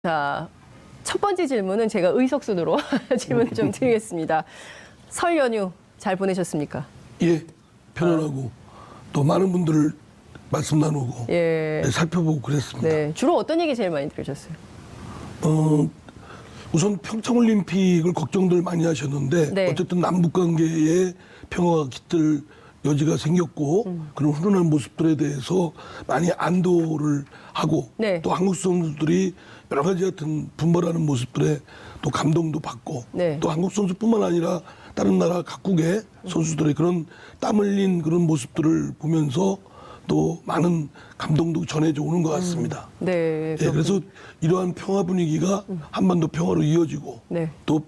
자, 첫 번째 질문은 제가 의석순으로 질문을 좀 드리겠습니다. 설 연휴 잘 보내셨습니까? 예, 편안하고 또 많은 분들 말씀 나누고 예. 네, 살펴보고 그랬습니다. 네, 주로 어떤 얘기 제일 많이 들으셨어요? 우선 평창올림픽을 걱정들 많이 하셨는데 네. 어쨌든 남북관계에 평화가 깃들 여지가 생겼고 그런 훈훈한 모습들에 대해서 많이 안도를 하고 네. 또 한국 선수들이 여러 가지 같은 분발하는 모습들에 또 감동도 받고 네. 또 한국 선수뿐만 아니라 다른 나라 각국의 선수들의 그런 땀 흘린 그런 모습들을 보면서 또 많은 감동도 전해져 오는 것 같습니다. 네, 예, 그래서 이러한 평화 분위기가 한반도 평화로 이어지고 네. 또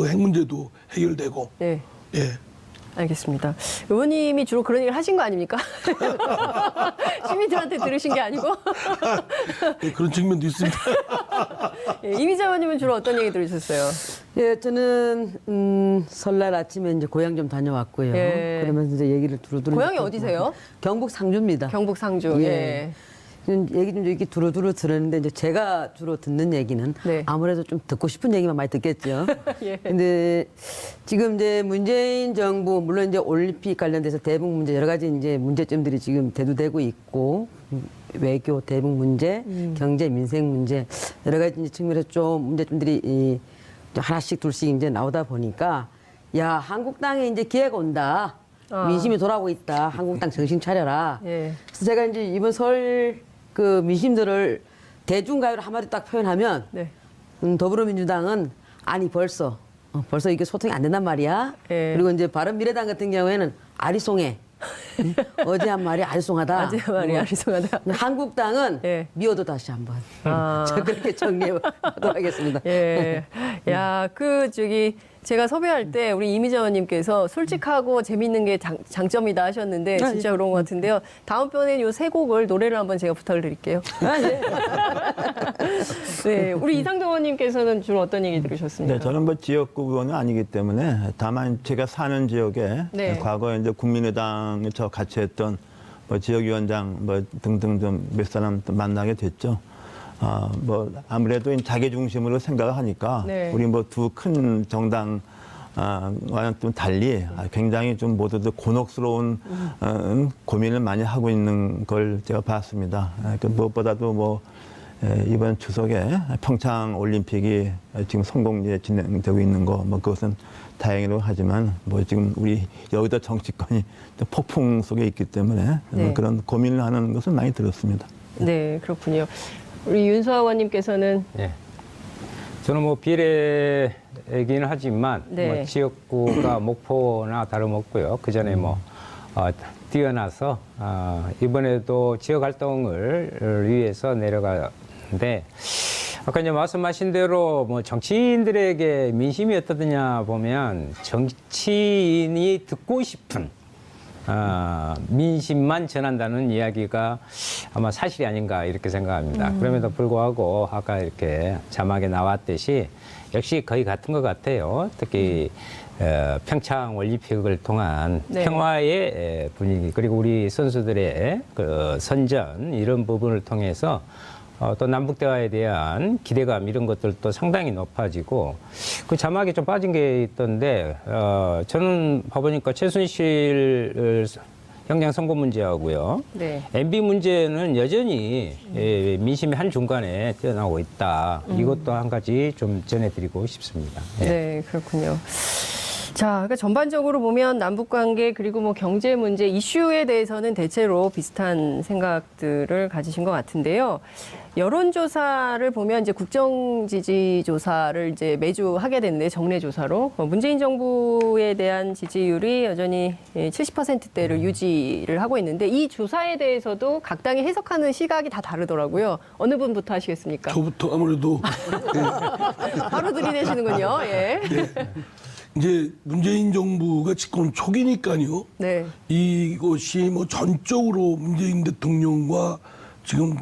핵 문제도 해결되고 네. 예. 알겠습니다. 의원님이 주로 그런 얘기를 하신 거 아닙니까? 시민들한테 들으신 게 아니고. 예, 그런 측면도 있습니다. 예, 이미자 의원님은 주로 어떤 얘기 들으셨어요? 예, 저는 설날 아침에 이제 고향 좀 다녀왔고요. 예. 그러면서 이제 얘기를 두루두루. 고향이 듣고. 어디세요? 경북 상주입니다. 경북 상주. 예. 예. 얘기 좀 이렇게 두루두루 들었는데 이제 제가 주로 듣는 얘기는 네. 아무래도 좀 듣고 싶은 얘기만 많이 듣겠죠. 예. 근데 지금 이제 문재인 정부 물론 이제 올림픽 관련돼서 대북 문제 여러 가지 이제 문제점들이 지금 대두되고 있고 외교 대북 문제, 경제 민생 문제 여러 가지 이제 측면에서 좀 문제점들이 좀 하나씩 둘씩 이제 나오다 보니까 야 한국당에 이제 기회가 온다. 민심이 돌아오고 있다. 한국당 정신 차려라. 예. 그래서 제가 이제 이번 설 그 민심들을 대중가요로 한마디 딱 표현하면 네. 더불어민주당은 아니 벌써 이게 소통이 안 된단 말이야. 예. 그리고 이제 바른미래당 같은 경우에는 아리송해. 어제 한 말이 아리송하다. 어제 한 말이 아리송하다. 한국당은 예. 미워도 다시 한번. 아. 자 그렇게 정리하도록 하겠습니다. 예. 야, 제가 섭외할 때 우리 이미자 의원님께서 솔직하고 재밌는 게 장점이다 하셨는데 진짜 예. 그런 것 같은데요. 다음번엔 요 세 곡을 노래를 한번 제가 부탁을 드릴게요. 아, 예. 네, 우리 이상동 의원님께서는 주로 어떤 얘기 들으셨습니까? 네, 저는 뭐 지역구 의원은 아니기 때문에 다만 제가 사는 지역에 네. 과거에 이제 국민의당에서 같이 했던 뭐 지역위원장 뭐 등등 좀 몇 사람 또 만나게 됐죠. 뭐 아무래도 자기 중심으로 생각을 하니까 네. 우리 뭐 두 큰 정당 와는 좀 달리 굉장히 좀 모두들 곤혹스러운 고민을 많이 하고 있는 걸 제가 봤습니다. 그 무엇보다도 뭐 이번 추석에 평창 올림픽이 지금 성공리에 진행되고 있는 거 뭐 그것은 다행이라고 하지만 뭐 지금 우리 여의도 정치권이 또 폭풍 속에 있기 때문에 네. 그런 고민을 하는 것을 많이 들었습니다. 네, 그렇군요. 우리 윤수아 의원님께서는 예. 저는 뭐 비례이긴 하지만 네. 뭐 지역구가 목포나 다름없고요. 그 전에 뭐 뛰어나서 이번에도 지역 활동을 위해서 내려가는데 아까 이제 말씀하신 대로 뭐 정치인들에게 민심이 어떠느냐 보면 정치인이 듣고 싶은 민심만 전한다는 이야기가 아마 사실이 아닌가 이렇게 생각합니다. 그럼에도 불구하고 아까 이렇게 자막에 나왔듯이 역시 거의 같은 것 같아요. 특히 평창 올림픽을 통한 네. 평화의 분위기 그리고 우리 선수들의 그 선전 이런 부분을 통해서 또 남북 대화에 대한 기대감 이런 것들도 상당히 높아지고 그 자막에 좀 빠진 게 있던데 저는 봐보니까 최순실 형량 선고 문제하고요. 네. MB 문제는 여전히 민심의 한 중간에 뛰어나오고 있다. 이것도 한 가지 좀 전해드리고 싶습니다. 예. 네, 그렇군요. 자, 그러니까 전반적으로 보면 남북 관계 그리고 뭐 경제 문제 이슈에 대해서는 대체로 비슷한 생각들을 가지신 것 같은데요. 여론조사를 보면 이제 국정 지지 조사를 이제 매주 하게 되는데 정례 조사로 문재인 정부에 대한 지지율이 여전히 70%대를 유지를 하고 있는데 이 조사에 대해서도 각 당이 해석하는 시각이 다 다르더라고요. 어느 분부터 하시겠습니까? 저부터 아무래도 바로 들이대시는군요. 예. 이제 문재인 정부가 집권 초기니까요. 네. 이것이 뭐 전적으로 문재인 대통령과 지금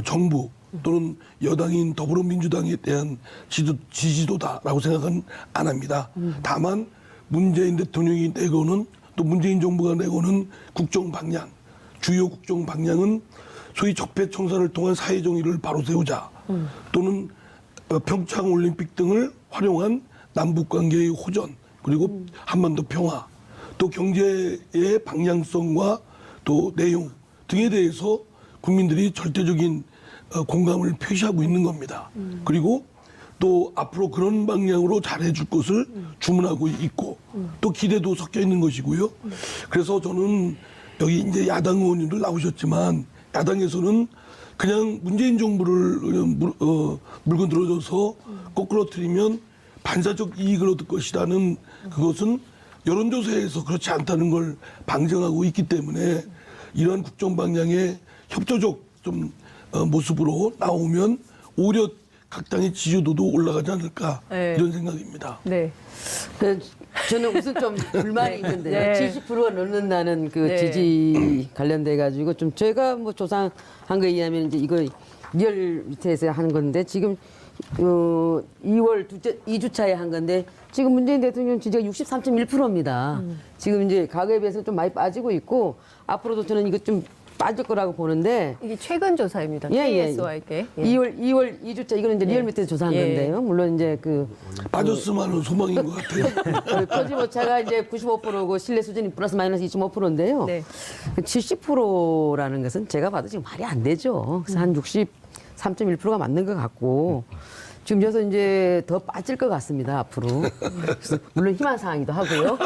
정부 또는 여당인 더불어민주당에 대한 지지도다라고 생각은 안 합니다. 다만 문재인 대통령이 내고는 또 문재인 정부가 내고는 국정 방향, 주요 국정 방향은 소위 적폐청산을 통한 사회 정의를 바로 세우자 또는 평창 올림픽 등을 활용한 남북 관계의 호전, 그리고 한반도 평화, 또 경제의 방향성과 또 내용 등에 대해서 국민들이 절대적인 공감을 표시하고 있는 겁니다. 그리고 또 앞으로 그런 방향으로 잘해줄 것을 주문하고 있고 또 기대도 섞여 있는 것이고요. 그래서 저는 여기 이제 야당 의원님들 나오셨지만 야당에서는 그냥 문재인 정부를 그냥 물건 들어줘서 거꾸로 틀리면 반사적 이익을 얻을 것이라는 그것은 여론조사에서 그렇지 않다는 걸 방증하고 있기 때문에 이러한 국정 방향의 협조적 좀 모습으로 나오면 오히려 각 당의 지지도도 올라가지 않을까 네. 이런 생각입니다. 네. 저는 우선 좀 불만이 있는데요. 네. 70%가 넘는다는 그 네. 지지 관련돼 가지고 좀 제가 뭐 조사한 거에 의하면 이제 이거 리얼 밑에서 한 건데 지금 2월 2주차에 한 건데 지금 문재인 대통령 지지가 63.1%입니다. 지금 이제 과거에 비해서 좀 많이 빠지고 있고 앞으로도 저는 이거 좀 빠질 거라고 보는데 이게 최근 조사입니다. 예, 예. KSYK. 2월 2주차 이거는 이제 리얼 밑에서 조사한 예. 건데요. 물론 이제 빠졌으면 하는 소망인 것 같아요. 표지 오차가 이제 95%고 신뢰 수준이 플러스 마이너스 2.5%인데요. 네. 70%라는 것은 제가 봐도 지금 말이 안 되죠. 그래서 한 63.1%가 맞는 것 같고 지금 여기서 이제 더 빠질 것 같습니다, 앞으로. 그래서 물론 희망 사항이기도 하고요.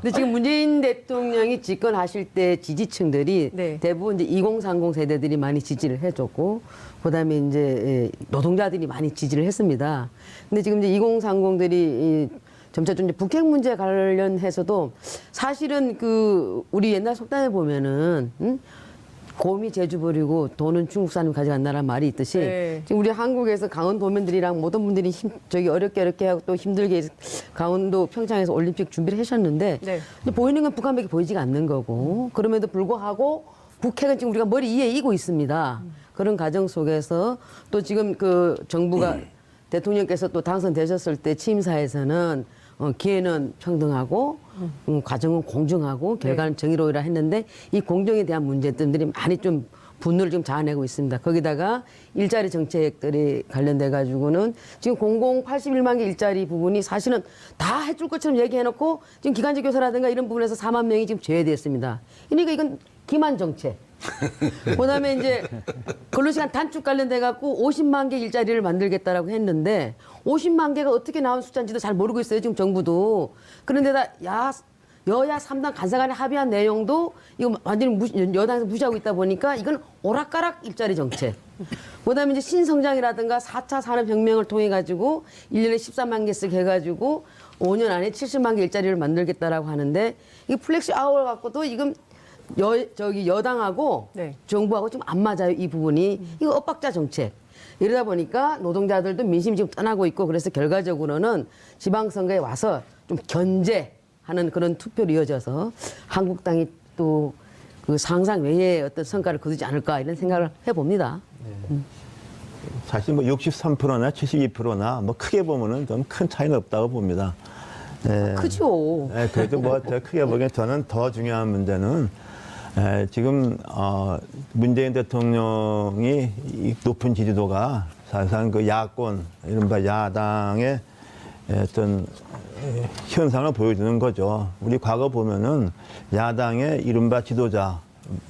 근데 지금 문재인 대통령이 집권하실 때 지지층들이 네. 대부분 이제 2030 세대들이 많이 지지를 해줬고, 그 다음에 이제 노동자들이 많이 지지를 했습니다. 근데 지금 이제 2030들이 점차 좀 이제 북핵 문제 관련해서도 사실은 그 우리 옛날 속담에 보면은, 곰이 제주 버리고 돈은 중국 사람이 가져간다는 말이 있듯이 네. 지금 우리 한국에서 강원도민들이랑 모든 분들이 저기 어렵게 하고 또 힘들게 강원도 평창에서 올림픽 준비를 하셨는데 네. 근데 보이는 건 북한밖에 보이지가 않는 거고 그럼에도 불구하고 북핵은 지금 우리가 머리 위에 이고 있습니다. 그런 과정 속에서 또 지금 그 정부가 대통령께서 또 당선되셨을 때 취임사에서는 기회는 평등하고 과정은 공정하고 결과는 정의로우라 했는데 이 공정에 대한 문제점들이 많이 좀 분노를 지금 자아내고 있습니다. 거기다가 일자리 정책들이 관련돼 가지고는 지금 공공 81만 개 일자리 부분이 사실은 다 해줄 것처럼 얘기해놓고 지금 기간제 교사라든가 이런 부분에서 4만 명이 지금 제외됐습니다. 그러니까 이건 기만 정책. 그다음에 이제 근로시간 단축 관련돼 갖고 50만 개 일자리를 만들겠다라고 했는데 50만 개가 어떻게 나온 숫자인지도 잘 모르고 있어요. 지금 정부도. 그런데다 여야 3당 간사간에 합의한 내용도 이거 완전히 여당에서 무시하고 있다 보니까 이건 오락가락 일자리 정책. 그다음에 이제 신성장이라든가 4차 산업혁명을 통해 가지고 1년에 13만 개씩 해가지고 5년 안에 70만 개 일자리를 만들겠다라고 하는데 이 플렉시 아워를 갖고도 지금 여당하고 네. 정부하고 좀 안 맞아요, 이 부분이. 이거 엇박자 정책. 이러다 보니까 노동자들도 민심이 지금 떠나고 있고 그래서 결과적으로는 지방선거에 와서 좀 견제하는 그런 투표로 이어져서 한국당이 또 그 상상 외의 어떤 성과를 거두지 않을까 이런 생각을 해봅니다. 사실 뭐 63%나 72%나 뭐 크게 보면은 좀 큰 차이는 없다고 봅니다. 예. 크죠. 예, 그래도 뭐 더 크게 보기엔 저는 더 중요한 문제는 지금 문재인 대통령이 이 높은 지지도가 사실상 그 야권 이른바 야당의 어떤 현상을 보여주는 거죠. 우리 과거 보면은 야당의 이른바 지도자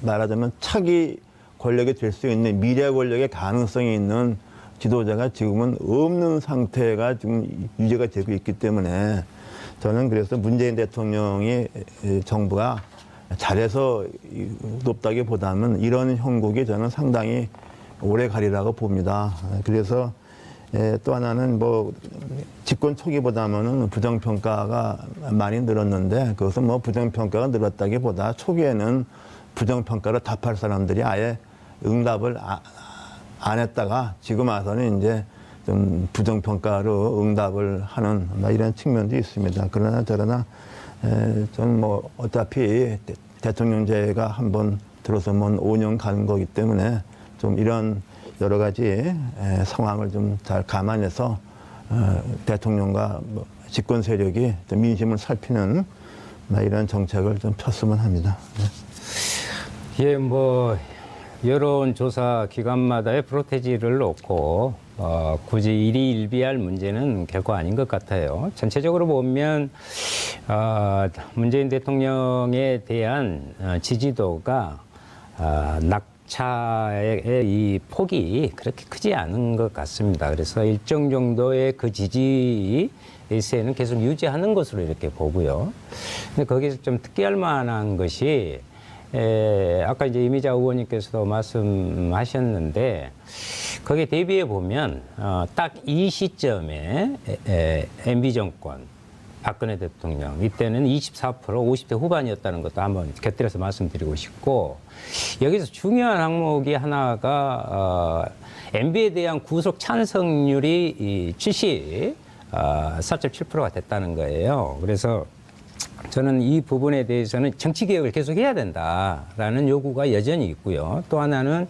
말하자면 차기 권력이 될 수 있는 미래 권력의 가능성이 있는 지도자가 지금은 없는 상태가 지금 유지가 되고 있기 때문에 저는 그래서 문재인 대통령이 정부가 잘해서 높다기보다는 이런 형국이 저는 상당히 오래 가리라고 봅니다. 그래서 또 하나는 뭐 집권 초기보다는 부정평가가 많이 늘었는데 그것은 뭐 부정평가가 늘었다기보다 초기에는 부정평가를 답할 사람들이 아예 응답을 안 했다가 지금 와서는 이제 좀 부정평가로 응답을 하는 이런 측면도 있습니다. 그러나 저러나 저는 뭐 어차피 대통령제가 한번 들어서면 5년 가는 거기 때문에 좀 이런 여러 가지 상황을 좀 잘 감안해서 대통령과 집권 세력이 민심을 살피는 이런 정책을 좀 폈으면 합니다. 예, 뭐 여론조사 기관마다의 프로테지를 놓고 굳이 일희일비할 문제는 결코 아닌 것 같아요. 전체적으로 보면 문재인 대통령에 대한 지지도가 낙차의 이 폭이 그렇게 크지 않은 것 같습니다. 그래서 일정 정도의 그 지지세는 계속 유지하는 것으로 이렇게 보고요. 근데 거기서 좀 특기할 만한 것이 아까 이제 이미자 의원님께서도 말씀하셨는데 거기에 대비해 보면 딱 이 시점에 MB 정권 박근혜 대통령 이때는 24% 50대 후반이었다는 것도 한번 곁들여서 말씀드리고 싶고 여기서 중요한 항목이 하나가 MB에 대한 구속 찬성률이 74.7%가 됐다는 거예요. 그래서 저는 이 부분에 대해서는 정치개혁을 계속해야 된다라는 요구가 여전히 있고요. 또 하나는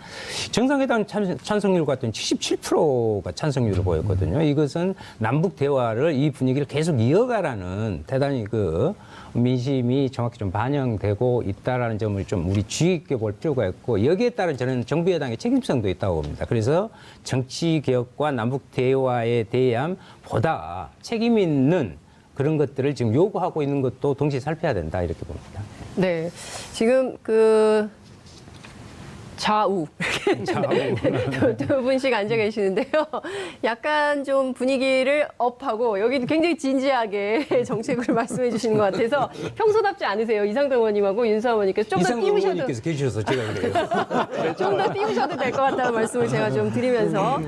정상회담 찬성률 같은 77%가 찬성률을 보였거든요. 이것은 남북 대화를 이 분위기를 계속 이어가라는 대단히 그 민심이 정확히 좀 반영되고 있다라는 점을 좀 우리 주의 깊게 볼 필요가 있고 여기에 따른 저는 정부 여당의 책임성도 있다고 봅니다. 그래서 정치개혁과 남북 대화에 대한 보다 책임 있는 그런 것들을 지금 요구하고 있는 것도 동시에 살펴야 된다 이렇게 봅니다. 네, 지금 그 좌우 두 분씩 앉아 계시는데요. 약간 좀 분위기를 업하고 여기도 굉장히 진지하게 정책을 말씀해 주시는 것 같아서 평소답지 않으세요. 이상동 의원님하고 윤수아 의원님께서 좀 더 이상동 띄우셔도 의원님께서 계셔서 제가 그래요. 좀 더 띄우셔도 될 것 같다는 말씀을 제가 좀 드리면서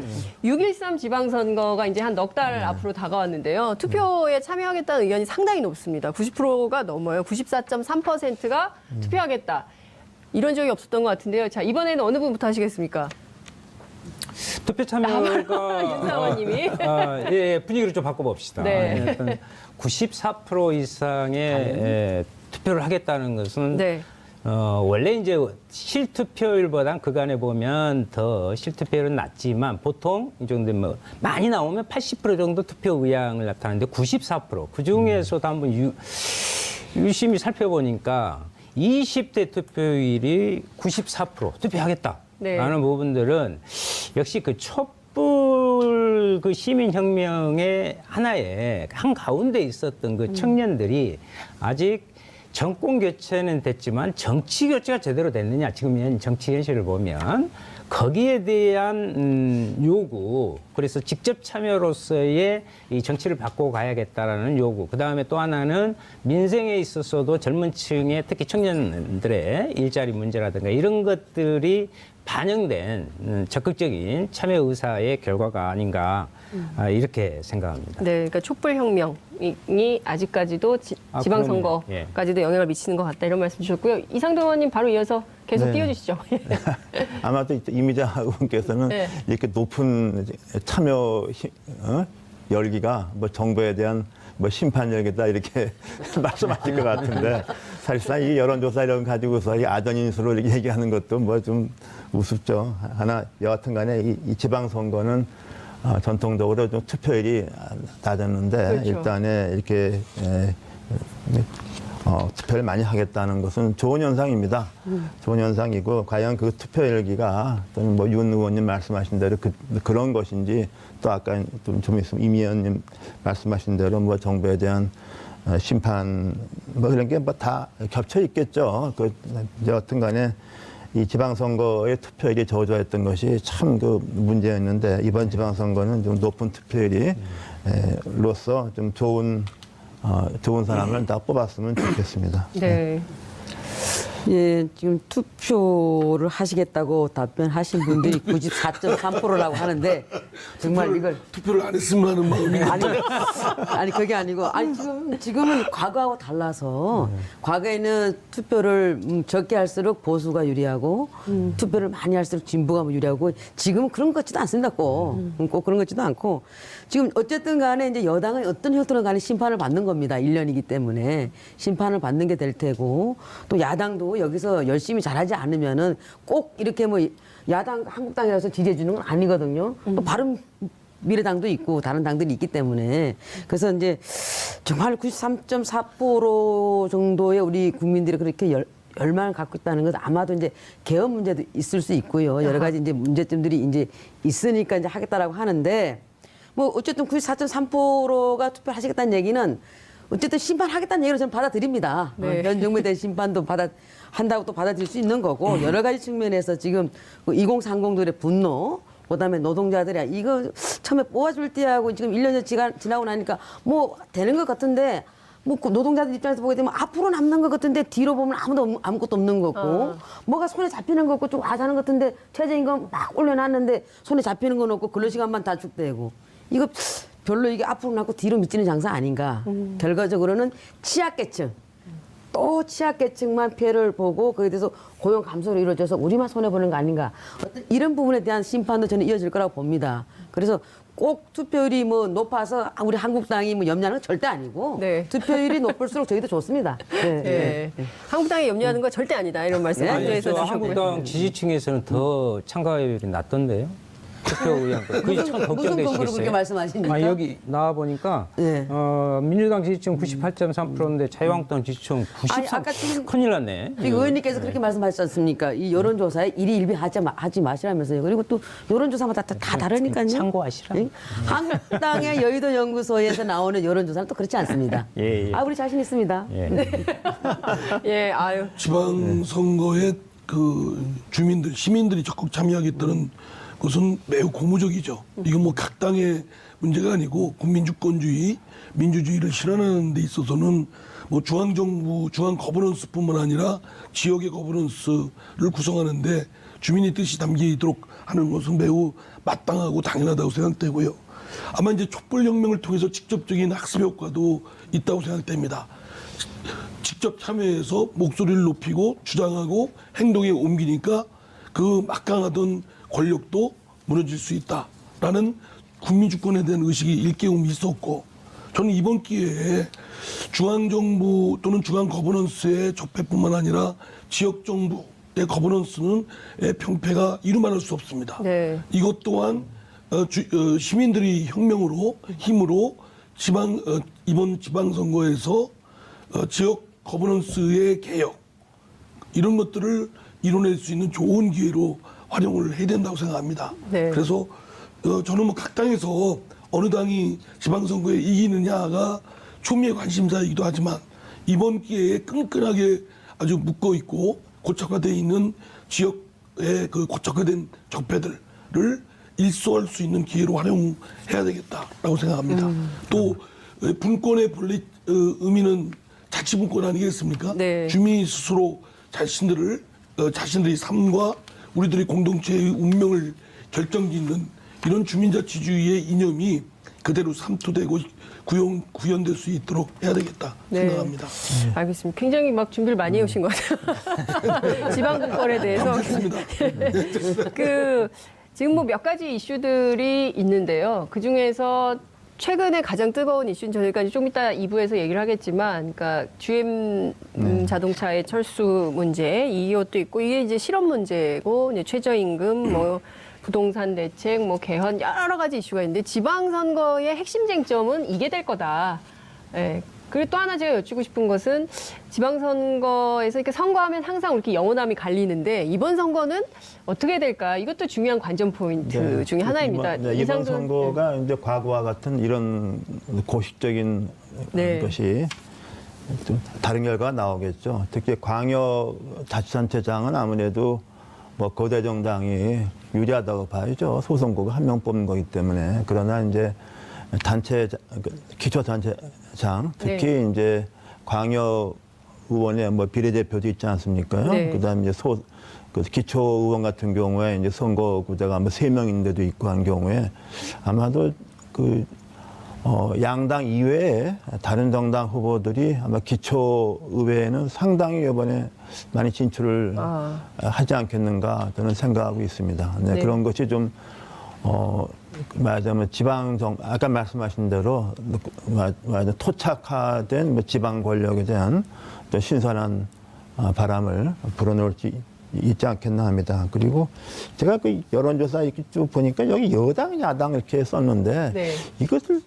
6.13 지방선거가 이제 한 넉 달 앞으로 다가왔는데요. 투표에 참여하겠다는 의견이 상당히 높습니다. 90%가 넘어요. 94.3%가 투표하겠다. 이런 적이 없었던 것 같은데요. 자, 이번에는 어느 분부터 하시겠습니까? 투표 참여가 윤수아 의원님이. 예, 분위기를 좀 바꿔봅시다. 네. 94% 이상의 투표를 하겠다는 것은 네. 원래 이제 실투표율보단 그간에 보면 더 실투표율은 낮지만 보통 이 정도 뭐 많이 나오면 80% 정도 투표 의향을 나타내는데 94%. 그 중에서도 한번 유심히 살펴보니까 20대 투표율이 94% 투표하겠다라는 네. 부분들은 역시 그 촛불 그 시민혁명의 하나의 한가운데 있었던 그 청년들이 아직 정권 교체는 됐지만 정치 교체가 제대로 됐느냐 지금 현 정치 현실을 보면 거기에 대한 요구 그래서 직접 참여로서의 이 정치를 바꿔 가야겠다라는 요구 그다음에 또 하나는 민생에 있어서도 젊은 층의 특히 청년들의 일자리 문제라든가 이런 것들이 반영된 적극적인 참여 의사의 결과가 아닌가 이렇게 생각합니다. 네, 그러니까 촛불혁명이 아직까지도 지방선거까지도 영향을 미치는 것 같다 이런 말씀 주셨고요. 이상동 의원님 바로 이어서 계속 네. 띄워주시죠. 아마도 이미자 의원께서는 네. 이렇게 높은 참여 열기가 뭐 정부에 대한 뭐 심판 열기다 이렇게 말씀하실 것 같은데 사실상 이 여론조사 이런 거 가지고서 이 아전인수로 이렇게 얘기하는 것도 뭐 좀 우습죠. 하나 여하튼 간에 이 지방선거는 전통적으로 좀 투표율이 낮았는데 그렇죠. 일단에 이렇게 투표를 많이 하겠다는 것은 좋은 현상입니다. 좋은 현상이고 과연 그 투표 열기가 또는 뭐 윤 의원님 말씀하신 대로 그런 것인지 또 아까 좀 있으면 임 의원님 말씀하신 대로 뭐 정부에 대한 심판 뭐 그런 게 뭐 다 겹쳐 있겠죠. 그 여하튼간에 이 지방선거의 투표율이 저조했던 것이 참 그 문제였는데 이번 지방선거는 좀 높은 투표율이로서 좀 좋은 사람을 다 뽑았으면 좋겠습니다. 네. 예, 지금 투표를 하시겠다고 답변하신 분들이 94.3%라고 하는데 정말 이걸 투표를 안 했으면 하는 마음이 아니 그게 아니고 지금은 과거하고 달라서 과거에는 투표를 적게 할수록 보수가 유리하고 투표를 많이 할수록 진보가 유리하고 지금은 그런 것 같지도 않습니다. 꼭 그런 것 같지도 않고 지금 어쨌든 간에 이제 여당은 어떤 형태로 간에 심판을 받는 겁니다. 1년이기 때문에 심판을 받는 게 될 테고 또 야당도 여기서 열심히 잘하지 않으면은 꼭 이렇게 뭐 야당 한국당이라서 지지해 주는 건 아니거든요. 또 바른 미래당도 있고 다른 당들이 있기 때문에 그래서 이제 정말 93.4% 정도의 우리 국민들이 그렇게 열망을 갖고 있다는 것 아마도 이제 개헌 문제도 있을 수 있고요. 여러 가지 이제 문제점들이 이제 있으니까 이제 하겠다라고 하는데 뭐 어쨌든 94.3%가 투표하시겠다는 얘기는 어쨌든 심판하겠다는 얘기를 저는 받아들입니다. 네. 현 정부에 대한 심판도 한다고 또 받아들일 수 있는 거고 여러 가지 측면에서 지금 2030들의 분노 그다음에 노동자들이 이거 처음에 뽑아줄 때하고 지금 1년이 지나고 나니까 뭐 되는 것 같은데 뭐 노동자들 입장에서 보게 되면 앞으로 남는 것 같은데 뒤로 보면 아무것도 없는 거고 뭐가 손에 잡히는 거 없고 좀 와자는 것 같은데 최저임금 막 올려놨는데 손에 잡히는 건 없고 근로시간만 다 축되고 이거 별로 이게 앞으로 남고 뒤로 미치는 장사 아닌가. 결과적으로는 취약계층 또 취약계층만 피해를 보고 거기에 대해서 고용 감소로 이루어져서 우리만 손해보는 거 아닌가. 어떤 이런 부분에 대한 심판도 저는 이어질 거라고 봅니다. 그래서 꼭 투표율이 뭐 높아서 우리 한국당이 뭐 염려하는 건 절대 아니고 네. 투표율이 높을수록 저희도 좋습니다. 네. 네. 한국당이 염려하는 건 절대 아니다 이런 말씀 네. 강조해서 저 주셨고요. 한국당 지지층에서는 더 참가율이 낮던데요. 투표 의향. 그게 참 무슨 근거로 그렇게 걱정되시겠어요? 말씀하십니까? 아, 여기 나와 보니까 네. 민주당 지지층 98.3%인데 자유한국당 지지층 아니, 93%. 아까 지금 큰일 났네. 지금 의원님께서 그렇게 말씀하셨지 않습니까? 이 여론조사에 일희일비 하지 마시라면서요. 그리고 또 여론조사마다 다 다르니까요. 참고하시라. 예? 한국당의 여의도 연구소에서 나오는 여론조사는 또 그렇지 않습니다. 예, 예. 아, 우리 자신 있습니다. 예. 예, 아유. 지방선거에 그 시민들이 적극 참여하겠다는 것은 매우 고무적이죠. 이건 뭐 각 당의 문제가 아니고 국민주권주의, 민주주의를 실현하는 데 있어서는 뭐 중앙정부, 중앙 거버넌스뿐만 아니라 지역의 거버넌스를 구성하는데 주민의 뜻이 담겨 있도록 하는 것은 매우 마땅하고 당연하다고 생각되고요. 아마 이제 촛불혁명을 통해서 직접적인 학습 효과도 있다고 생각됩니다. 직접 참여해서 목소리를 높이고 주장하고 행동에 옮기니까 그 막강하던 권력도 무너질 수 있다라는 국민주권에 대한 의식이 일깨움이 있었고 저는 이번 기회에 중앙정부 또는 중앙 거버넌스의 적폐뿐만 아니라 지역정부의 거버넌스는 평패가 이루말할 수 없습니다. 네. 이것 또한 시민들이 힘으로 이번 지방선거에서 지역 거버넌스의 개혁 이런 것들을 이뤄낼 수 있는 좋은 기회로 활용을 해야 된다고 생각합니다. 네. 그래서 저는 뭐 각 당에서 어느 당이 지방선거에 이기느냐가 초미의 관심사이기도 하지만 이번 기회에 끈끈하게 아주 묶어 있고 고착화되어 있는 지역의 그 고착화된 적폐들을 일소할 수 있는 기회로 활용해야 되겠다라고 생각합니다. 또 분권의 본래 의미는 자치분권 아니겠습니까? 네. 주민이 스스로 자신들의 삶과 우리들의 공동체의 운명을 결정짓는 이런 주민자치주의의 이념이 그대로 삼투되고 구현될 수 있도록 해야 되겠다 네. 생각합니다. 알겠습니다. 굉장히 막 준비를 많이 해오신 것 같아요. 지방분권에 대해서. 지금 뭐 몇 가지 이슈들이 있는데요. 그 중에서 최근에 가장 뜨거운 이슈는 저희가 좀 이따 2부에서 얘기를 하겠지만, 그러니까 GM 자동차의 철수 문제, 이것도 있고, 이게 이제 실업 문제고, 이제 최저임금, 뭐 부동산 대책, 뭐 개헌 여러 가지 이슈가 있는데 지방선거의 핵심 쟁점은 이게 될 거다. 예. 그리고 또 하나 제가 여쭙고 싶은 것은 지방선거에서 이렇게 선거하면 항상 이렇게 영호남이 갈리는데 이번 선거는 어떻게 될까? 이것도 중요한 관전 포인트 중에 하나입니다. 이번 선거가 이제 과거와 같은 이런 고식적인 네. 것이 좀 다른 결과가 나오겠죠. 특히 광역자치단체장은 아무래도 뭐 거대 정당이 유리하다고 봐야죠. 소선거가 한 명 뽑는 거기 때문에. 그러나 이제 기초단체장, 특히 네. 이제 광역 의원의 뭐 비례대표도 있지 않습니까? 네. 그다음에 이제 그 기초 의원 같은 경우에 이제 선거구제가 뭐 3명인데도 있고 한 경우에 아마도 양당 이외에 다른 정당 후보들이 아마 기초 의회에는 상당히 이번에 많이 진출을 하지 않겠는가 저는 생각하고 있습니다. 네, 네. 그런 것이 좀 말하자면 아까 말씀하신 대로 토착화된 뭐 지방 권력에 대한 또 신선한 바람을 불어넣을 수 있지 않겠나 합니다. 그리고 제가 그 여론조사 이렇게 쭉 보니까 여기 여당, 야당 이렇게 썼는데 네. 이것을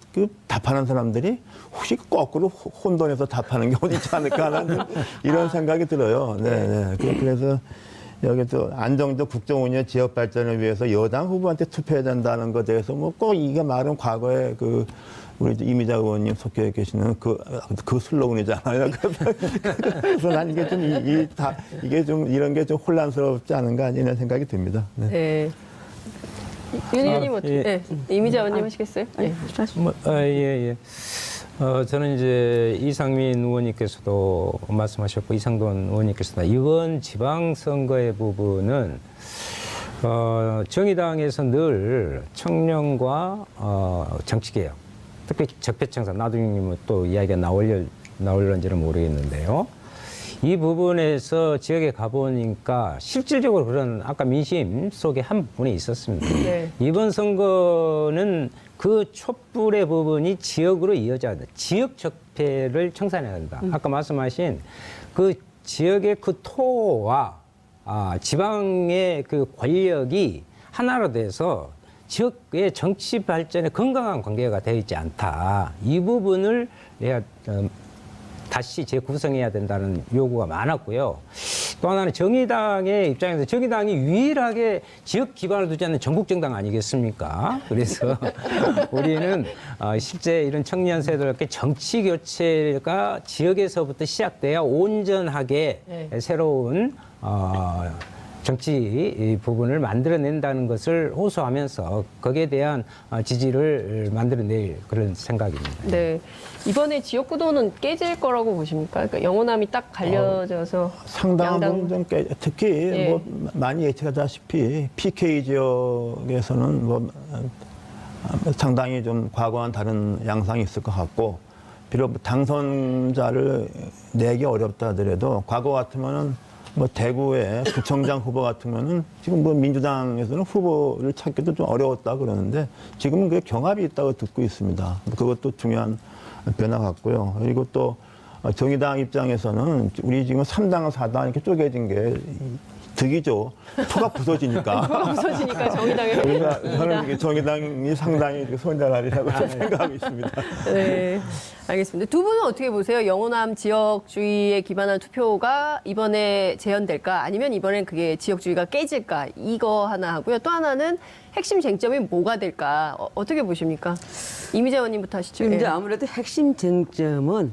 답하는 사람들이 혹시 거꾸로 혼돈해서 답하는 경우도 있지 않을까 하는 이런 생각이 들어요. 네, 네. 그래서 여기 또 안정적 국정운영 지역 발전을 위해서 여당 후보한테 투표해야 된다는 것에 대해서 뭐 꼭 이게 말은 과거에 그 우리 이미자 의원님 속해 계시는 그 슬로건이잖아요. 그래서 난 이게 좀 이게 좀 이런 게 좀 혼란스럽지 않은가 이런 생각이 듭니다. 네. 네. 윤 의원님 어떻게? 예. 네. 이미자 의원님 하시겠어요? 네. 예. 저는 이제 이상민 의원님께서도 말씀하셨고 이상돈 의원님께서도 이번 지방선거의 부분은 정의당에서 늘 청년과 정치개혁, 특히 적폐청산, 나중에 또 이야기가 나올런지는 모르겠는데요. 이 부분에서 지역에 가보니까 실질적으로 그런 아까 민심 속에 한 부분이 있었습니다. 네. 이번 선거는 그 촛불의 부분이 지역으로 이어져야 된다. 지역 적폐를 청산해야 된다. 아까 말씀하신 그 지역의 그 토와 지방의 그 권력이 하나로 돼서 지역의 정치 발전에 건강한 관계가 되어 있지 않다. 이 부분을 내가 다시 재구성해야 된다는 요구가 많았고요. 또 하나는 정의당의 입장에서 정의당이 유일하게 지역 기반을 두지 않는 전국 정당 아니겠습니까? 그래서 우리는 실제 이런 청년 세대들께 정치 교체가 지역에서부터 시작돼야 온전하게 네. 새로운 정치 부분을 만들어낸다는 것을 호소하면서 거기에 대한 지지를 만들어낼 그런 생각입니다. 네. 이번에 지역구도는 깨질 거라고 보십니까? 그러니까 영호남이 딱 갈려져서 상당한 양당- 부분 좀 특히 예. 뭐 많이 예측하다시피 PK 지역에서는 뭐 상당히 좀 과거와는 다른 양상이 있을 것 같고 비록 당선자를 내기 어렵다 하더라도 과거 같으면은 뭐 대구의 구청장 후보 같으면은 지금 뭐 민주당에서는 후보를 찾기도 좀 어려웠다 그러는데 지금은 그 경합이 있다고 듣고 있습니다. 그것도 중요한 변화 같고요. 그리고 또 정의당 입장에서는 우리 지금 3당, 4당 이렇게 쪼개진 게 득이죠. 표가 부서지니까. 부서지니까 정의당에 그러니까 저는 이게 정의당이 상당히 선전하리라고 생각하고 있습니다. 네, 알겠습니다. 두 분은 어떻게 보세요? 영호남 지역주의에 기반한 투표가 이번에 재현될까? 아니면 이번엔 그게 지역주의가 깨질까? 이거 하나 하고요. 또 하나는 핵심 쟁점이 뭐가 될까? 어떻게 보십니까? 이미자 의원님부터 하시죠. 지금 이제 예. 아무래도 핵심 쟁점은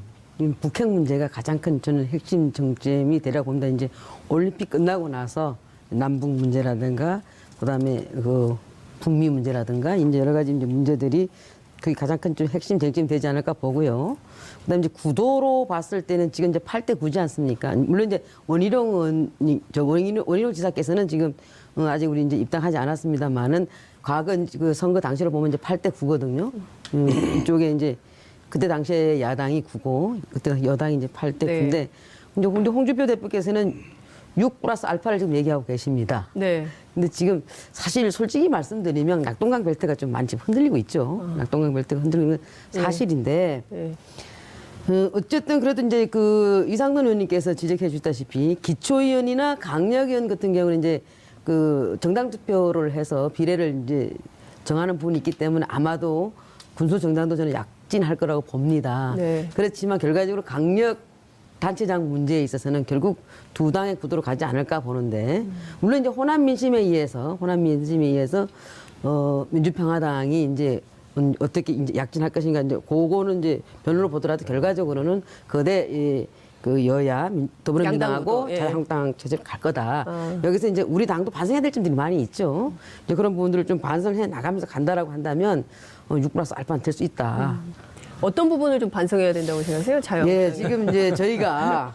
북핵 문제가 가장 큰 저는 핵심 쟁점이 되라고 봅니다. 이제 올림픽 끝나고 나서 남북 문제라든가 그다음에 그 북미 문제라든가 이제 여러 가지 이제 문제들이 그게 가장 큰 좀 핵심 쟁점이 되지 않을까 보고요. 그다음에 이제 구도로 봤을 때는 지금 이제 8대 9지 않습니까? 물론 이제 원희룡 지사께서는 지금 아직 우리 이제 입당하지 않았습니다만은 과거 그 선거 당시로 보면 이제 8대 9거든요. 이쪽에 이제 그때 당시에 야당이 9고 그때 여당이 이제 8대 9인데 네. 근데 홍준표 대표께서는 6 플러스 알파를 지금 얘기하고 계십니다. 네. 근데 지금 사실 솔직히 말씀드리면 낙동강 벨트가 좀 많이 흔들리고 있죠. 낙동강 벨트가 흔들리는 건 사실인데 네. 어쨌든 그래도 이제 그 이상돈 의원님께서 지적해 주다시피 기초의원이나 강력의원 같은 경우는 이제 그 정당 투표를 해서 비례를 이제 정하는 부분이 있기 때문에 아마도 군소 정당도 저는 약진할 거라고 봅니다. 네. 그렇지만 결과적으로 강력 단체장 문제에 있어서는 결국 두 당의 구도로 가지 않을까 보는데 물론 이제 호남 민심에 의해서 민주평화당이 이제 어떻게 이제 약진할 것인가 이제 그거는 이제 변론을 보더라도 결과적으로는 거대 그 여야 더불어민주당하고 양당구도, 예. 자유한국당 체제로 갈 거다. 여기서 이제 우리 당도 반성해야 될 점들이 많이 있죠. 이제 그런 부분들을 좀 반성해 나가면서 간다라고 한다면 6 플러스 알파는 될 수 있다. 어떤 부분을 좀 반성해야 된다고 생각하세요? 자유. 예, 지금 이제 저희가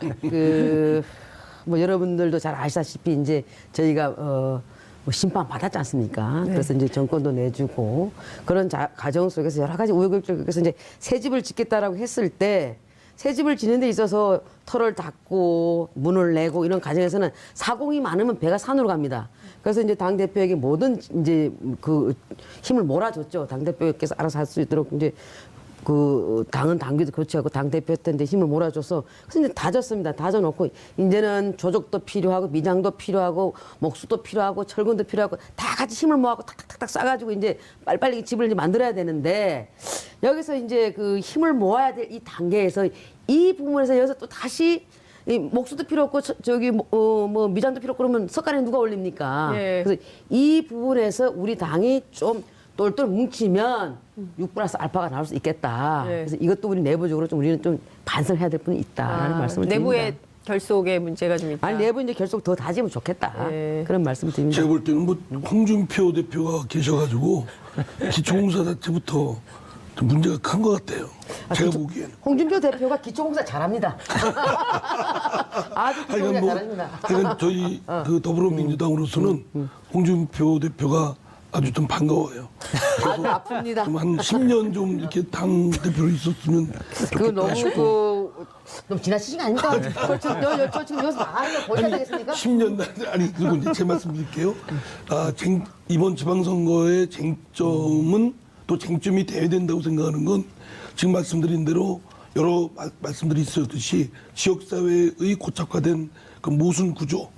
뭐 여러분들도 잘 아시다시피 이제 저희가 뭐 심판 받았지 않습니까? 네. 그래서 이제 정권도 내주고 그런 과정 속에서 여러 가지 우여곡절 속에서 이제 새 집을 짓겠다라고 했을 때 새 집을 짓는 데 있어서 털을 닫고 문을 내고 이런 과정에서는 사공이 많으면 배가 산으로 갑니다. 그래서 이제 당 대표에게 모든 이제 그 힘을 몰아줬죠. 당 대표께서 알아서 할 수 있도록 이제 그 당은 당규도 교체하고 당 대표한테 힘을 몰아줘서 그래서 이제 다졌습니다. 다져놓고 이제는 조직도 필요하고 미장도 필요하고 목수도 필요하고 철근도 필요하고 다 같이 힘을 모아고 탁탁탁탁 싸가지고 이제 빨리빨리 집을 이제 만들어야 되는데 여기서 이제 그 힘을 모아야 될 이 단계에서 이 부분에서 여기서 또 다시 이 목수도 필요 없고 저기 뭐 미장도 필요 없고 그러면 석간에 누가 올립니까? 예. 그래서 이 부분에서 우리 당이 좀 똘똘 뭉치면 6+알파가 나올 수 있겠다. 예. 그래서 이것도 우리 내부적으로 좀 우리는 좀 반성해야 될 부분이 있다라는 말씀을 내부의 드립니다. 결속에 문제가 좀 있다. 아니 내부 이제 결속 더 다지면 좋겠다. 예. 그런 말씀을 드립니다. 제가 볼 때는 뭐 홍준표 대표가 계셔가지고 기초공사 자체부터 좀 문제가 큰 것 같아요. 제가 보기에는. 홍준표 대표가 기초공사 잘합니다. 아주 기초공사 하여간 뭐, 잘합니다. 하여간 저희 그 더불어민주당으로서는 홍준표 대표가 아주 좀 반가워요. 아주 아픕니다. 좀 한 10년 좀 이렇게 당 대표로 있었으면 그거 좋겠다 너무 싶고. 너무 지나치신 거 아닙니까? 저 지금 여기서 말하는 거 보셔야 되겠습니까? 10년 아니 그리고 이제 제 말씀 드릴게요. 이번 지방선거의 쟁점은 또 쟁점이 돼야 된다고 생각하는 건 지금 말씀드린 대로 여러 말씀들이 있었듯이 지역사회의 고착화된 그 모순 구조,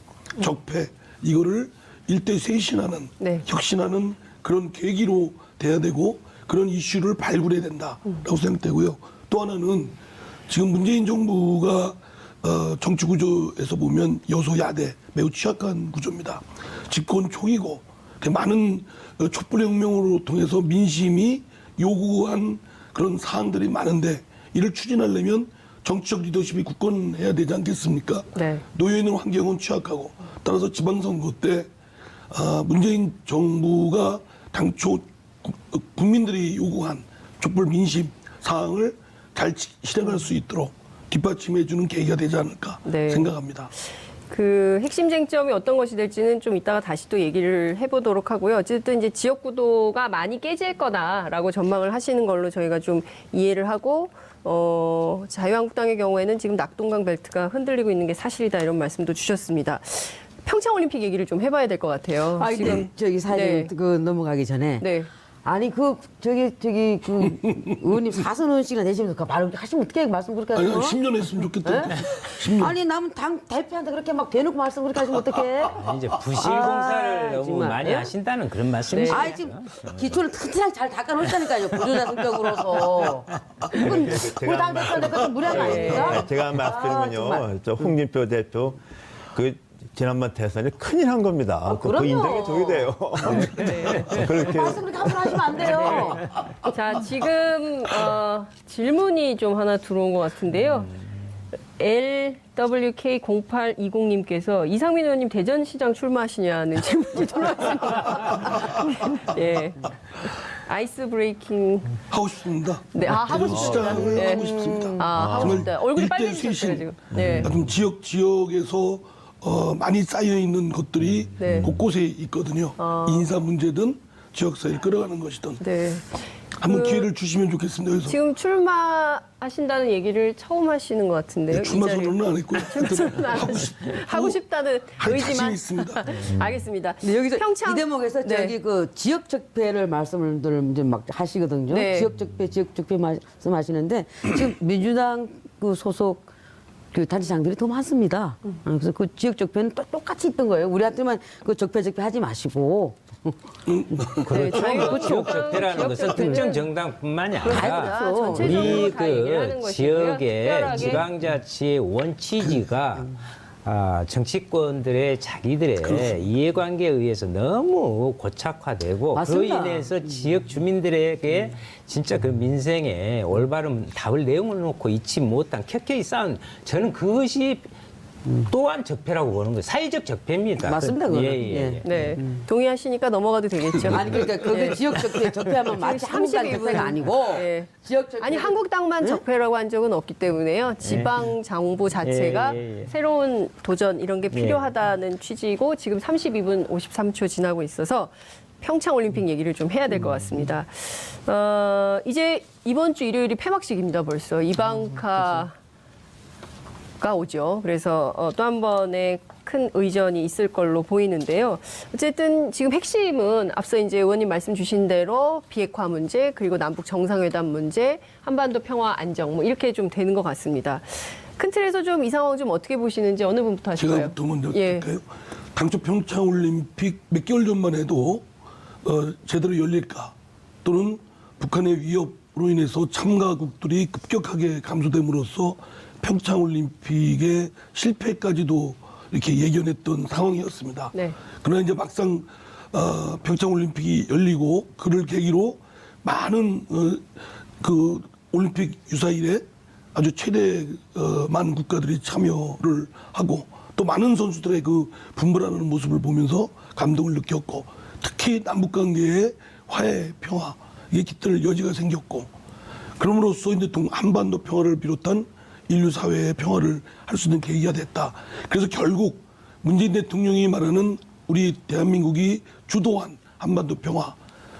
적폐 이거를 일대 쇄신하는 네. 혁신하는 그런 계기로 돼야 되고 그런 이슈를 발굴해야 된다라고 생각되고요. 또 하나는 지금 문재인 정부가 정치 구조에서 보면 여소야대 매우 취약한 구조입니다. 집권 초기고 많은 촛불혁명으로 통해서 민심이 요구한 그런 사항들이 많은데 이를 추진하려면 정치적 리더십이 굳건해야 되지 않겠습니까? 네. 놓여있는 환경은 취약하고 따라서 지방선거 때 문재인 정부가 당초 국민들이 요구한 촛불 민심 사항을 잘 실행할 수 있도록 뒷받침해주는 계기가 되지 않을까 네. 생각합니다. 그 핵심 쟁점이 어떤 것이 될지는 좀 이따가 다시 또 얘기를 해보도록 하고요. 어쨌든 이제 지역 구도가 많이 깨질 거다라고 전망을 하시는 걸로 저희가 좀 이해를 하고 자유한국당의 경우에는 지금 낙동강 벨트가 흔들리고 있는 게 사실이다 이런 말씀도 주셨습니다. 평창올림픽 얘기를 좀 해봐야 될 것 같아요. 아, 지금 저기 사진 네. 그 넘어가기 전에 네. 아니 저기 그 의원님 4선의원씩이나 되시면서 그 말을 하시면 어떻게 말씀 그렇게 아니, 하세요? 10년 했으면 좋겠다. 10년. 아니 남은 당 대표한테 그렇게 막 대놓고 말씀 그렇게 하시면 어떡해? 이제 부실 공사를 너무 정말. 많이 예? 하신다는 그런 말씀이시죠. 아 지금 기초를 튼튼하게 잘 닦아놓았다니까요. 보조자 성격으로서. 이건 우리 당 대표한테 그건 무례한 거 아닙니까? 제가 말씀드리면요, 정말. 저 홍준표 대표 그 지난번 대선에 큰일 한 겁니다. 그 그럼요. 인정해 줘야 돼요. 그렇게 말씀 그렇게 함부로 하시면 안 돼요. 자, 지금 질문이 좀 하나 들어온 것 같은데요. LWK0820님께서 이상민 의원님 대전시장 출마하시냐는 질문이 들어왔습니다. 예. 아이스 브레이킹. 하고 싶습니다. 네, 하고 싶습니다. 시장을 네. 하고 싶습니다. 하고 정말 싶다. 얼굴이 일대 빨개지셨어요, 쇄신. 지금. 네. 좀 지역에서 많이 쌓여 있는 것들이 네. 곳곳에 있거든요. 인사 문제든 지역사회를 끌어가는 것이든 네. 한번 기회를 주시면 좋겠습니다. 그래서 지금 출마하신다는 얘기를 처음 하시는 것 같은데요. 이 출마 자리에. 선언은 안 했고요. 출마 안 하고 싶다는 할 자신 의지만. 있습니다. 알겠습니다. 근데 여기서 평창 이 대목에서 네. 저기 그 지역 적폐를 말씀을 이제 막 하시거든요. 네. 지역 적폐 말씀하시는데 지금 민주당 그 소속 그 단체장들이 더 많습니다. 그래서 그 지역 적폐는 똑같이 있던 거예요. 우리한테만 그 적폐 하지 마시고. 그렇죠. 지역 적폐라는 것은 특정 정당뿐만이 아니라 그렇죠. 전체적으로 우리 다 얘기를 하는 그 것이고요. 지역의 특별하게. 지방자치의 원취지가 정치권들의 자기들의 이해관계에 의해서 너무 고착화되고 맞습니다. 그로 인해서 지역 주민들에게 진짜 그 민생에 올바른 답을 내용을 놓고 잊지 못한 켜켜이 쌓은 저는 그것이 또한 적폐라고 보는 거예요. 사회적 적폐입니다. 맞습니다, 그거는. 예. 네. 동의하시니까 넘어가도 되겠죠. 아니 그러니까 그게 지역 적폐하면 마치 한국당 32 적폐가 아니고 네. 지역 적폐 아니 한국당만 적폐라고 한 적은 없기 때문에요. 지방 정부 자체가 예. 새로운 도전 이런 게 필요하다는 취지고 지금 32분 53초 지나고 있어서 평창 올림픽 얘기를 좀 해야 될 것 같습니다. 이제 이번 주 일요일이 폐막식입니다. 벌써 이방카가 오죠. 그래서 또 한 번의 큰 의전이 있을 걸로 보이는데요. 어쨌든 지금 핵심은 앞서 이제 의원님 말씀 주신 대로 비핵화 문제 그리고 남북 정상회담 문제, 한반도 평화 안정 뭐 이렇게 좀 되는 것 같습니다. 큰 틀에서 좀 이 상황 좀 어떻게 보시는지 어느 분부터 하실까요? 제가부터 먼저 예. 할까요? 당초 평창올림픽 몇 개월 전만 해도 제대로 열릴까 또는 북한의 위협으로 인해서 참가국들이 급격하게 감소됨으로써 평창올림픽의 실패까지도 이렇게 예견했던 상황이었습니다. 네. 그러나 이제 막상 평창올림픽이 열리고 그를 계기로 많은 그 올림픽 유사일에 아주 최대 많은 국가들이 참여를 하고 또 많은 선수들의 그 분발하는 모습을 보면서 감동을 느꼈고 특히 남북관계의 화해, 평화 이게 깃들 여지가 생겼고 그럼으로써 이제 한반도 평화를 비롯한 인류 사회의 평화를 할 수 있는 계기가 됐다. 그래서 결국 문재인 대통령이 말하는 우리 대한민국이 주도한 한반도 평화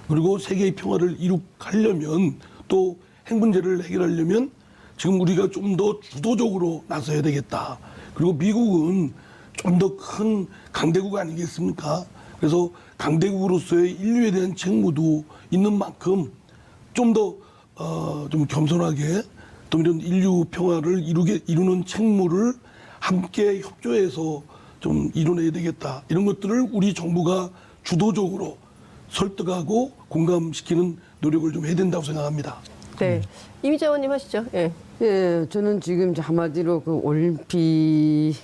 그리고 세계의 평화를 이룩하려면 또 핵 문제를 해결하려면 지금 우리가 좀 더 주도적으로 나서야 되겠다. 그리고 미국은 좀 더 큰 강대국 아니겠습니까? 그래서 강대국으로서의 인류에 대한 책무도 있는 만큼 좀 더 좀 겸손하게 또 이런 인류 평화를 이루는 책무를 함께 협조해서 좀 이뤄내야 되겠다. 이런 것들을 우리 정부가 주도적으로 설득하고 공감시키는 노력을 좀 해야 된다고 생각합니다. 네. 이미자 의원님 하시죠. 예. 예, 저는 지금 이제 한마디로 그 올림픽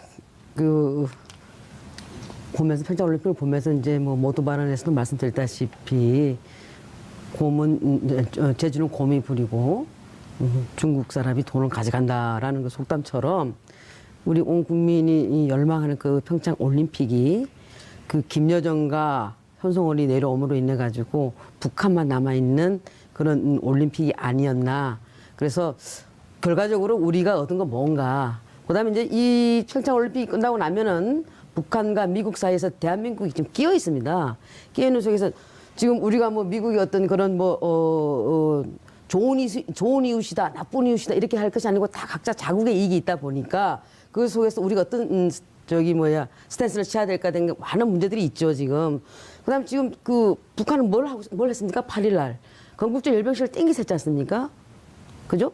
보면서 평창올림픽을 보면서 이제 뭐 모두 발언에서도 말씀드렸다시피 제주는 곰이 부리고 중국 사람이 돈을 가져간다라는 그 속담처럼 우리 온 국민이 열망하는 그 평창올림픽이 그 김여정과 현송월이 내려옴으로 인해 가지고 북한만 남아 있는 그런 올림픽이 아니었나. 그래서 결과적으로 우리가 얻은 건 뭔가. 그다음에 이제 이 평창올림픽이 끝나고 나면은 북한과 미국 사이에서 대한민국이 지금 끼어 있습니다. 끼어 있는 속에서 지금 우리가 뭐 미국이 어떤 그런 좋은 이웃이다, 나쁜 이웃이다 이렇게 할 것이 아니고 다 각자 자국의 이익이 있다 보니까 그 속에서 우리가 어떤 스탠스를 취해야 될까 된 많은 문제들이 있죠 지금. 그다음 지금 그 북한은 뭘 했습니까? 8일 날 건국절 열병식을 땡기서 했지 않습니까? 그죠?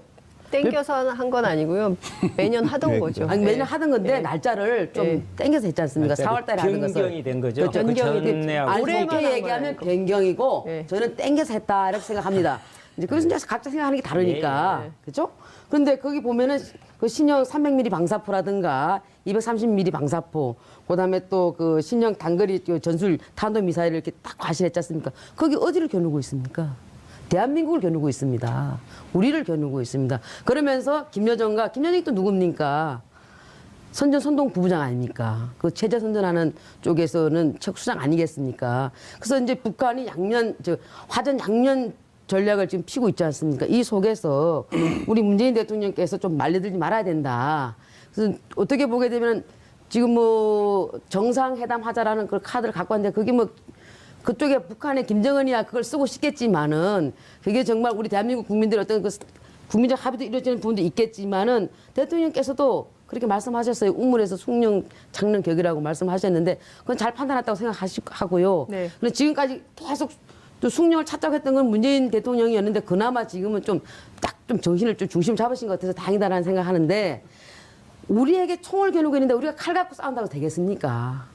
땡겨서 한 건 아니고요. 매년 하던 거죠. 아니, 매년 하던 건데 네. 날짜를 좀 땡겨서 했지 않습니까? 4월 달에 하는 것을. 변경이 된 거죠. 그렇죠. 변경이 그 전에하고 아니, 올해만 좋게 한 얘기하면 건 변경이고 네. 저는 땡겨서 했다 이렇게 생각합니다. 이제 그래서 이제 각자 생각하는 게 다르니까 네. 그렇죠? 그런데 거기 보면은 그 신형 300mm 방사포라든가 230mm 방사포, 그다음에 또 그 신형 단거리 전술 탄도 미사일을 이렇게 딱 과시했지 않습니까? 거기 어디를 겨누고 있습니까? 대한민국을 겨누고 있습니다. 우리를 겨누고 있습니다. 그러면서 김여정이 또 누굽니까? 선동 부부장 아닙니까? 그 체제 선전하는 쪽에서는 척수장 아니겠습니까? 그래서 이제 북한이 화전 양면 전략을 지금 피고 있지 않습니까? 이 속에서 우리 문재인 대통령께서 좀 말려들지 말아야 된다. 그래서 어떻게 보게 되면 지금 뭐 정상회담 하자라는 그 카드를 갖고 왔는데 그게 뭐 그쪽에 북한의 김정은이야 그걸 쓰고 싶겠지만은 그게 정말 우리 대한민국 국민들의 어떤 그 국민적 합의도 이루어지는 부분도 있겠지만은 대통령께서도 그렇게 말씀하셨어요. 우물에서 숭령 창릉 격이라고 말씀하셨는데 그건 잘 판단했다고 생각하고요. 네. 그런데 지금까지 계속 또 숭령을 찾자고 했던 건 문재인 대통령이었는데 그나마 지금은 좀 정신을 좀 중심 잡으신 것 같아서 다행이다라는 생각하는데 우리에게 총을 겨누고 있는데 우리가 칼 갖고 싸운다고 되겠습니까?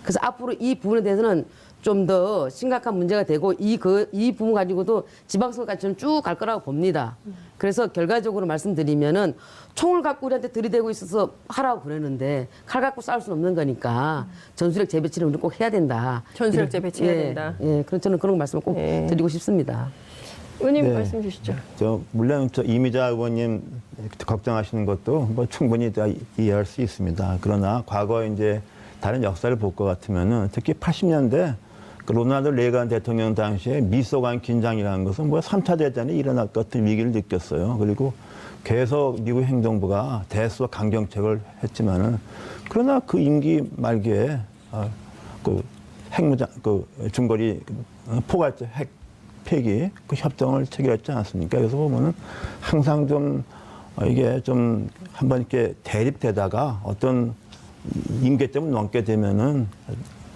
그래서 앞으로 이 부분에 대해서는 좀 더 심각한 문제가 되고 이 부분 가지고도 지방선거까지 저는 쭉 갈 거라고 봅니다. 그래서 결과적으로 말씀드리면은 총을 갖고 우리한테 들이대고 있어서 하라고 그러는데 칼 갖고 싸울 수는 없는 거니까 전술핵 재배치를 우리 꼭 해야 된다. 전술핵 재배치해야 된다. 예, 그래서 저는 그런 말씀을 꼭 네. 드리고 싶습니다. 의원님 네. 말씀 주시죠. 물론 이미자 의원님 걱정하시는 것도 뭐 충분히 다 이해할 수 있습니다. 그러나 과거 이제 다른 역사를 볼 것 같으면은 특히 80년대 그 로나ल्드 레이건 대통령 당시에 미소 간 긴장이라는 것은 뭐 3차 대전이 일어날 것 같은 위기를 느꼈어요. 그리고 계속 미국 행정부가 대수와 강경책을 했지만은 그러나 그 임기 말기에 그 핵무장 그 중거리 포괄적 핵 폐기 그 협정을 체결했지 않았습니까? 그래서 보면은 항상 좀 이게 좀 한번 이렇게 대립되다가 어떤 임계점을 넘게 되면은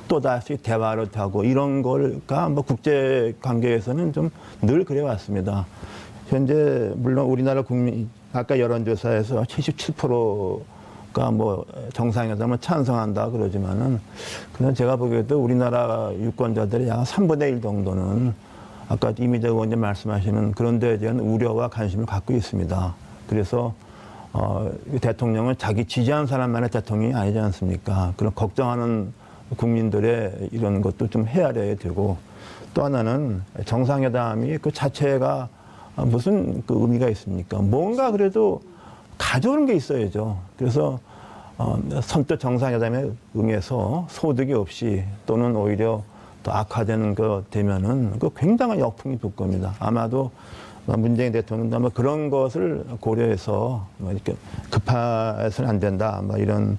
또 다시 대화를 하고 이런 걸가 뭐 국제 관계에서는 좀 늘 그래 왔습니다. 현재 물론 우리나라 국민 아까 여론조사에서 77%가 뭐 정상회담을 찬성한다 그러지만은 그냥 제가 보기에도 우리나라 유권자들이 약 3분의 1 정도는 아까 이미자 의원님 말씀하시는 그런 데에 대한 우려와 관심을 갖고 있습니다. 그래서 이 대통령은 자기 지지하는 사람만의 대통령이 아니지 않습니까? 그런 걱정하는 국민들의 이런 것도 좀 헤아려야 되고, 또 하나는 정상회담이 그 자체가 무슨 그 의미가 있습니까? 뭔가 그래도 가져오는 게 있어야죠. 그래서 선뜻 정상회담에 응해서 소득이 없이 또는 오히려 더 악화되는 거 되면은 그 굉장한 역풍이 불 겁니다. 아마도 문재인 대통령도 아마 그런 것을 고려해서 뭐 이렇게 급해서는 안 된다. 뭐 이런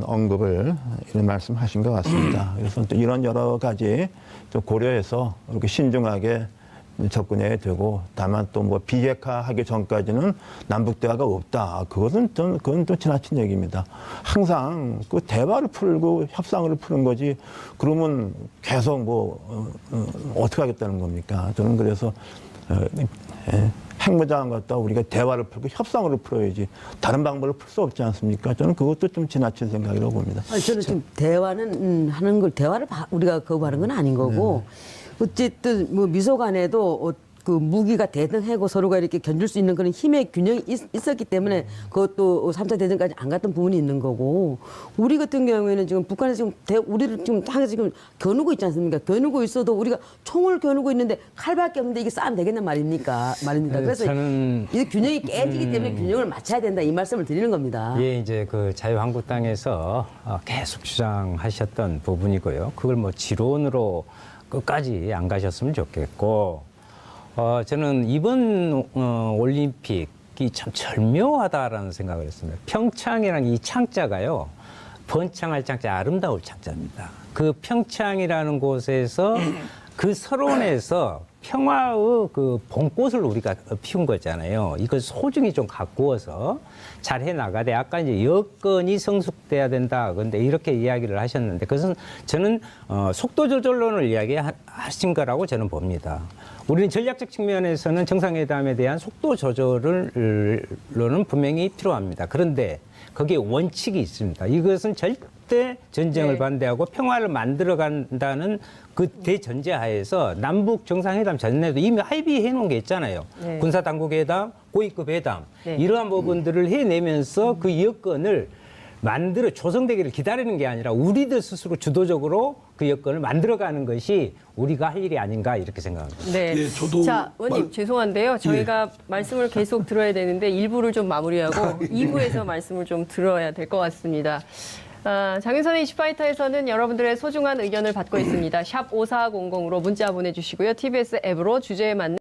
언급을, 이런 말씀하신 것 같습니다. 그래서 또 이런 여러 가지 좀 고려해서 이렇게 신중하게 접근해야 되고, 다만 또 뭐 비핵화하기 전까지는 남북 대화가 없다. 그건 좀 지나친 얘기입니다. 항상 그 대화를 풀고 협상을 푸는 거지. 그러면 계속 어떻게 하겠다는 겁니까? 저는 그래서 핵무장한 것과 우리가 대화를 풀고 협상으로 풀어야지 다른 방법을 풀 수 없지 않습니까? 저는 그것도 좀 지나친 생각이라고 봅니다. 아니, 저는 지금 대화는 하는 걸 대화를 우리가 거부하는 건 아닌 거고 어쨌든 뭐 미소 간에도 그 무기가 대등하고 서로가 이렇게 견줄 수 있는 그런 힘의 균형이 있었기 때문에 그것도 3차 대전까지 안 갔던 부분이 있는 거고, 우리 같은 경우에는 지금 북한에서 지금 우리를 지금 향해서 지금 겨누고 있지 않습니까? 겨누고 있어도 우리가 총을 겨누고 있는데 칼밖에 없는데 이게 싸움 되겠냐 말입니다. 그래서 저는 이 균형이 깨지기 때문에 균형을 맞춰야 된다, 이 말씀을 드리는 겁니다. 예, 이제 그 자유한국당에서 계속 주장하셨던 부분이고요. 그걸 뭐 지론으로 끝까지 안 가셨으면 좋겠고, 저는 이번 올림픽이 참 절묘하다라는 생각을 했습니다. 평창이라는 이 창자가요, 번창할 창자, 아름다울 창자입니다. 그 평창이라는 곳에서 그 서론에서 평화의 그 봄꽃을 우리가 피운 거잖아요. 이걸 소중히 좀 가꾸어서 잘 해나가되, 아까 이제 여건이 성숙돼야 된다. 그런데 이렇게 이야기를 하셨는데, 그것은 저는 속도 조절론을 이야기하신 거라고 저는 봅니다. 우리는 전략적 측면에서는 정상회담에 대한 속도 조절로는 분명히 필요합니다. 그런데 거기에 원칙이 있습니다. 이것은 절대 전쟁을 반대하고 평화를 만들어 간다는 그 대전제 하에서 남북 정상회담 전에도 이미 합의해 놓은 게 있잖아요. 네. 군사당국 회담, 고위급 회담, 네. 이러한 부분들을 해내면서 그 여건을 만들어 조성되기를 기다리는 게 아니라 우리들 스스로 주도적으로 그 여건을 만들어가는 것이 우리가 할 일이 아닌가, 이렇게 생각합니다. 네. 예, 저도 자, 의원님 죄송한데요. 저희가 말씀을 계속 들어야 되는데 1부를 좀 마무리하고 2부에서 말씀을 좀 들어야 될 것 같습니다. 장윤선의 이슈파이터에서는 여러분들의 소중한 의견을 받고 있습니다. 샵 5400으로 문자 보내주시고요. TBS 앱으로 주제에 맞는